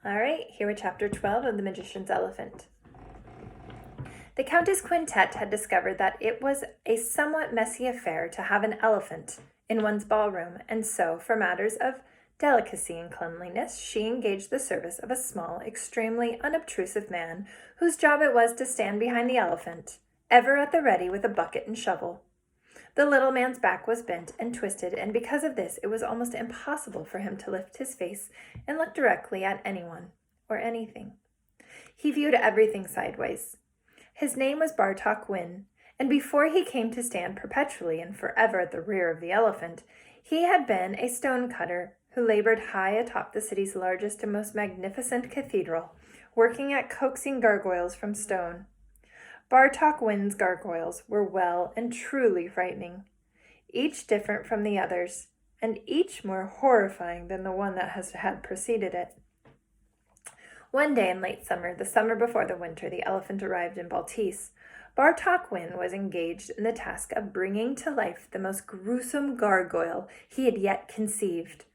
All right, here with chapter 12 of The Magician's Elephant. The Countess Quintette had discovered that it was a somewhat messy affair to have an elephant in one's ballroom, and so, for matters of delicacy and cleanliness, she engaged the service of a small, extremely unobtrusive man whose job it was to stand behind the elephant, ever at the ready with a bucket and shovel. The little man's back was bent and twisted, and because of this, it was almost impossible for him to lift his face and look directly at anyone or anything. He viewed everything sideways. His name was Bartok Wynn, and before he came to stand perpetually and forever at the rear of the elephant, he had been a stone cutter who labored high atop the city's largest and most magnificent cathedral, working at coaxing gargoyles from stone. Bartok Wynn's gargoyles were well and truly frightening, each different from the others, and each more horrifying than the one that had preceded it. One day in late summer, the summer before the winter, the elephant arrived in Baltis. Bartok Wynn was engaged in the task of bringing to life the most gruesome gargoyle he had yet conceived,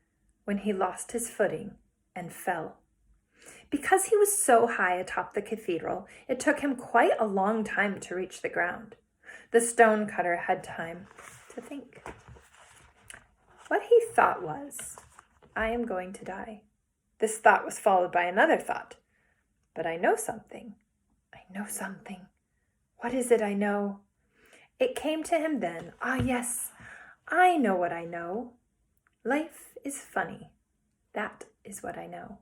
when he lost his footing and fell. Because he was so high atop the cathedral, it took him quite a long time to reach the ground. The stone cutter had time to think. What he thought was, I am going to die. This thought was followed by another thought. But I know something. I know something. What is it I know? It came to him then. Ah, yes, I know what I know. Life is funny. That is what I know.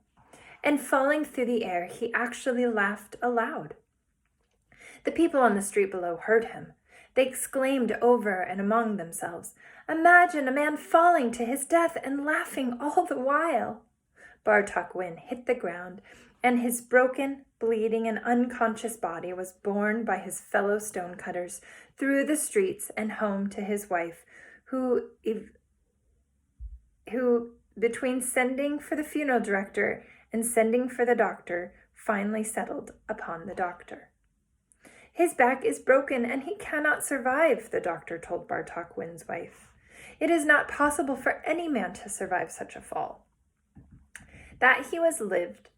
And falling through the air, he actually laughed aloud. The people on the street below heard him. They exclaimed over and among themselves, Imagine a man falling to his death and laughing all the while. Bartok Wynn hit the ground, and his broken, bleeding, and unconscious body was borne by his fellow stonecutters through the streets and home to his wife, who between sending for the funeral director and sending for the doctor, finally settled upon the doctor. His back is broken and he cannot survive, the doctor told Bartok Wynn's wife. It is not possible for any man to survive such a fall. That he has lived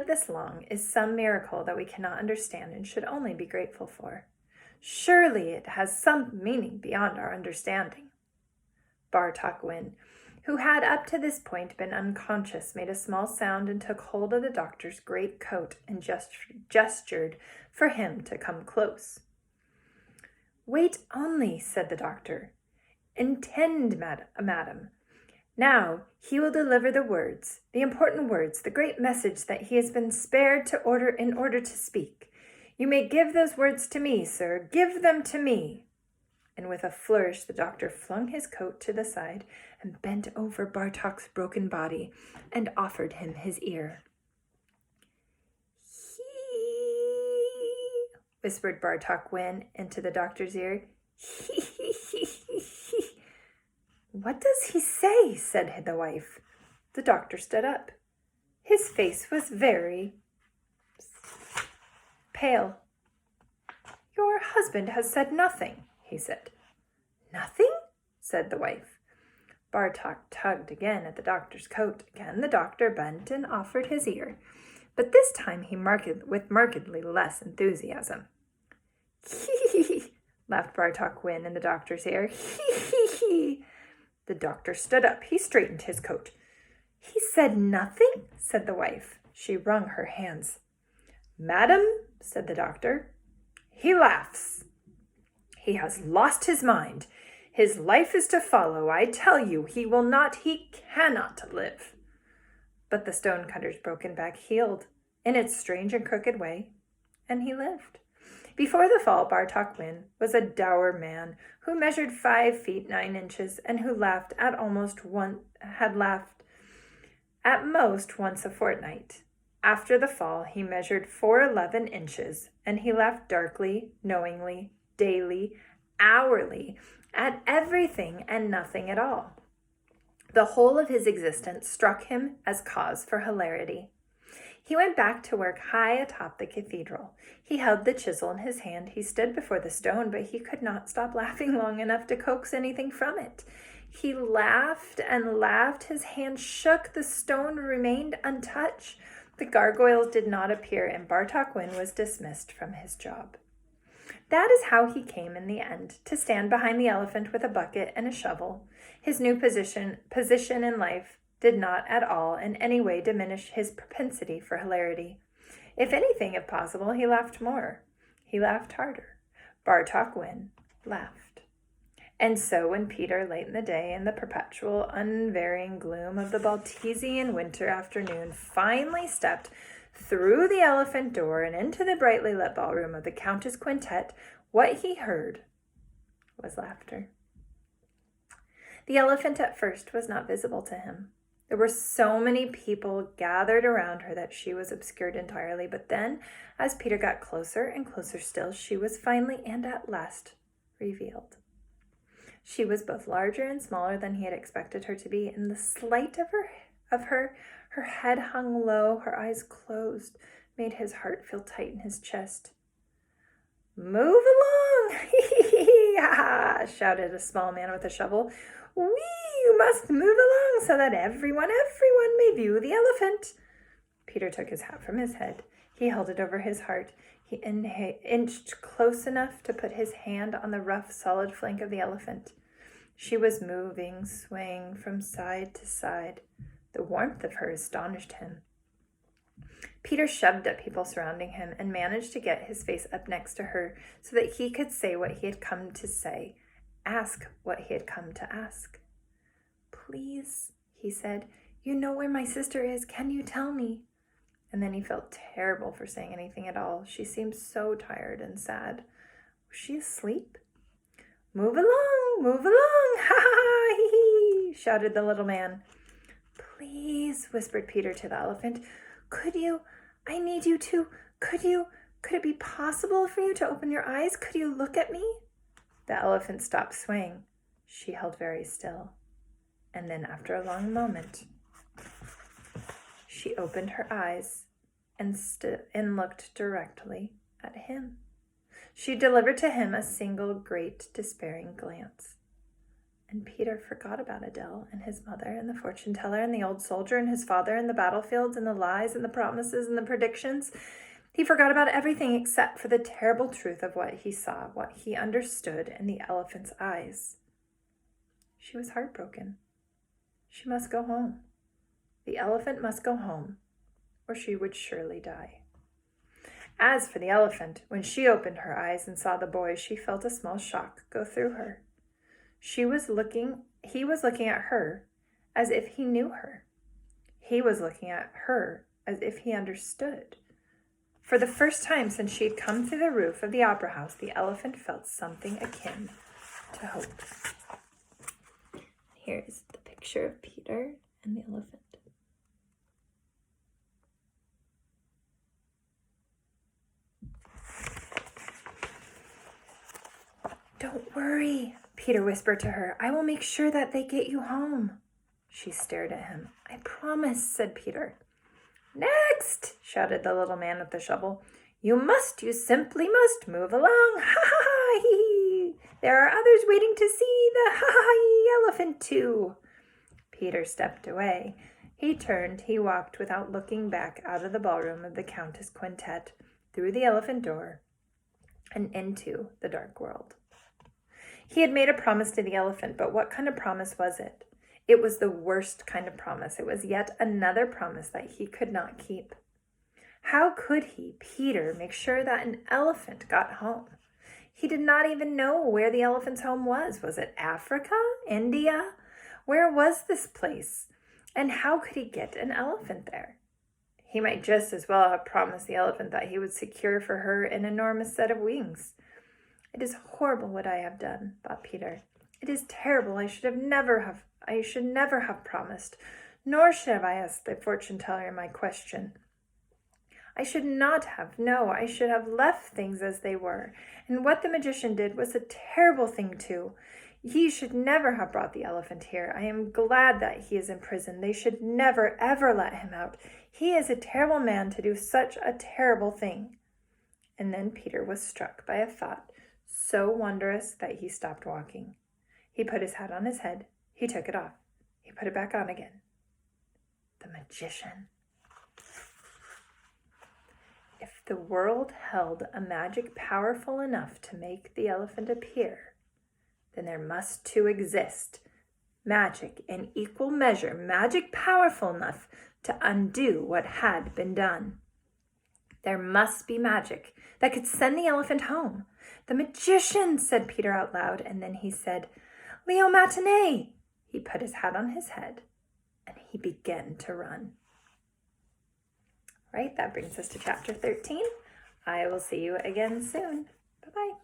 this long is some miracle that we cannot understand and should only be grateful for. Surely it has some meaning beyond our understanding. Bartok Wynn, who had up to this point been unconscious, made a small sound and took hold of the doctor's great coat and gestured for him to come close. Wait only, said the doctor. Intend, madam. Now he will deliver the words, the important words, the great message that he has been spared in order to speak. You may give those words to me, sir. Give them to me. And with a flourish, the doctor flung his coat to the side and bent over Bartok's broken body and offered him his ear. He, whispered Bartok Wynn into the doctor's ear. He. What does he say? Said the wife. The doctor stood up. His face was very pale. Your husband has said nothing, he said. Nothing? Said the wife. Bartok tugged again at the doctor's coat. Again the doctor bent and offered his ear, but this time he with markedly less enthusiasm. Hee, laughed Bartok Wynn in the doctor's ear. Hee. The doctor stood up. He straightened his coat. He said nothing, said the wife. She wrung her hands. Madam, said the doctor, he laughs. He has lost his mind. His life is to follow. I tell you, he cannot live. But the stonecutter's broken back healed in its strange and crooked way, and he lived. Before the fall, Bartok Wynn was a dour man who measured 5 feet 9 inches and who had laughed at most once a fortnight. After the fall, he measured 4'11" inches, and he laughed darkly, knowingly, daily, hourly, at everything and nothing at all. The whole of his existence struck him as cause for hilarity. He went back to work high atop the cathedral. He held the chisel in his hand. He stood before the stone, but he could not stop laughing long enough to coax anything from it. He laughed and laughed. His hand shook. The stone remained untouched. The gargoyles did not appear, and Bartok Win was dismissed from his job. That is how he came in the end, to stand behind the elephant with a bucket and a shovel. His new position in life did not at all in any way diminish his propensity for hilarity. If anything, if possible, he laughed more. He laughed harder. Bartok Win laughed. And so when Peter, late in the day, in the perpetual, unvarying gloom of the Baltesian winter afternoon, finally stepped through the elephant door and into the brightly lit ballroom of the Countess Quintet, what he heard was laughter. The elephant at first was not visible to him. There were so many people gathered around her that she was obscured entirely, but then, as Peter got closer and closer still, she was finally and at last revealed. She was both larger and smaller than he had expected her to be, and the slight of her head hung low, her eyes closed, made his heart feel tight in his chest. "Move along!" shouted a small man with a shovel. You must move along so that everyone may view the elephant." Peter took his hat from his head. He held it over his heart. He inched close enough to put his hand on the rough, solid flank of the elephant. She was moving, swaying from side to side. The warmth of her astonished him. Peter shoved at people surrounding him and managed to get his face up next to her so that he could say what he had come to say, ask what he had come to ask. "Please," he said, "you know where my sister is. Can you tell me?" And then he felt terrible for saying anything at all. She seemed so tired and sad. Was she asleep? "Move along, ha ha, hee hee," shouted the little man. "Please," whispered Peter to the elephant, could it be possible for you to open your eyes? Could you look at me?" The elephant stopped swaying. She held very still. And then after a long moment, she opened her eyes and looked directly at him. She delivered to him a single great despairing glance. And Peter forgot about Adele and his mother and the fortune teller and the old soldier and his father and the battlefields and the lies and the promises and the predictions. He forgot about everything except for the terrible truth of what he saw, what he understood in the elephant's eyes. She was heartbroken. She must go home. The elephant must go home, or she would surely die. As for the elephant, when she opened her eyes and saw the boy, she felt a small shock go through her. He was looking at her as if he knew her. He was looking at her as if he understood. For the first time since she had come through the roof of the opera house, the elephant felt something akin to hope. Here is the picture of Peter and the elephant. "Don't worry," Peter whispered to her. "I will make sure that they get you home." She stared at him. "I promise," said Peter. "Next!" shouted the little man with the shovel. You simply must move along. Ha ha ha hee. There are others waiting to see the ha ha ha elephant too." Peter stepped away. He turned, he walked without looking back out of the ballroom of the Countess Quintet, through the elephant door, and into the dark world. He had made a promise to the elephant, but what kind of promise was it? It was the worst kind of promise. It was yet another promise that he could not keep. How could he, Peter, make sure that an elephant got home? He did not even know where the elephant's home was. Was it Africa? India? Where was this place? And how could he get an elephant there? He might just as well have promised the elephant that he would secure for her an enormous set of wings. "It is horrible what I have done," thought Peter. "It is terrible. I should never have promised, nor should have I asked the fortune teller my question. I should not have. No, I should have left things as they were. And what the magician did was a terrible thing too. He should never have brought the elephant here. I am glad that he is in prison. They should never, ever let him out. He is a terrible man to do such a terrible thing." And then Peter was struck by a thought so wondrous that he stopped walking. He put his hat on his head He took it off. He put it back on again. The magician. If the world held a magic powerful enough to make the elephant appear, then there must too exist magic in equal measure, magic powerful enough to undo what had been done. There must be magic that could send the elephant home. The magician, said Peter out loud, and then he said, Leo Matinee. He put his hat on his head, and he began to run. Right, that brings us to chapter 13. I will see you again soon. Bye-bye.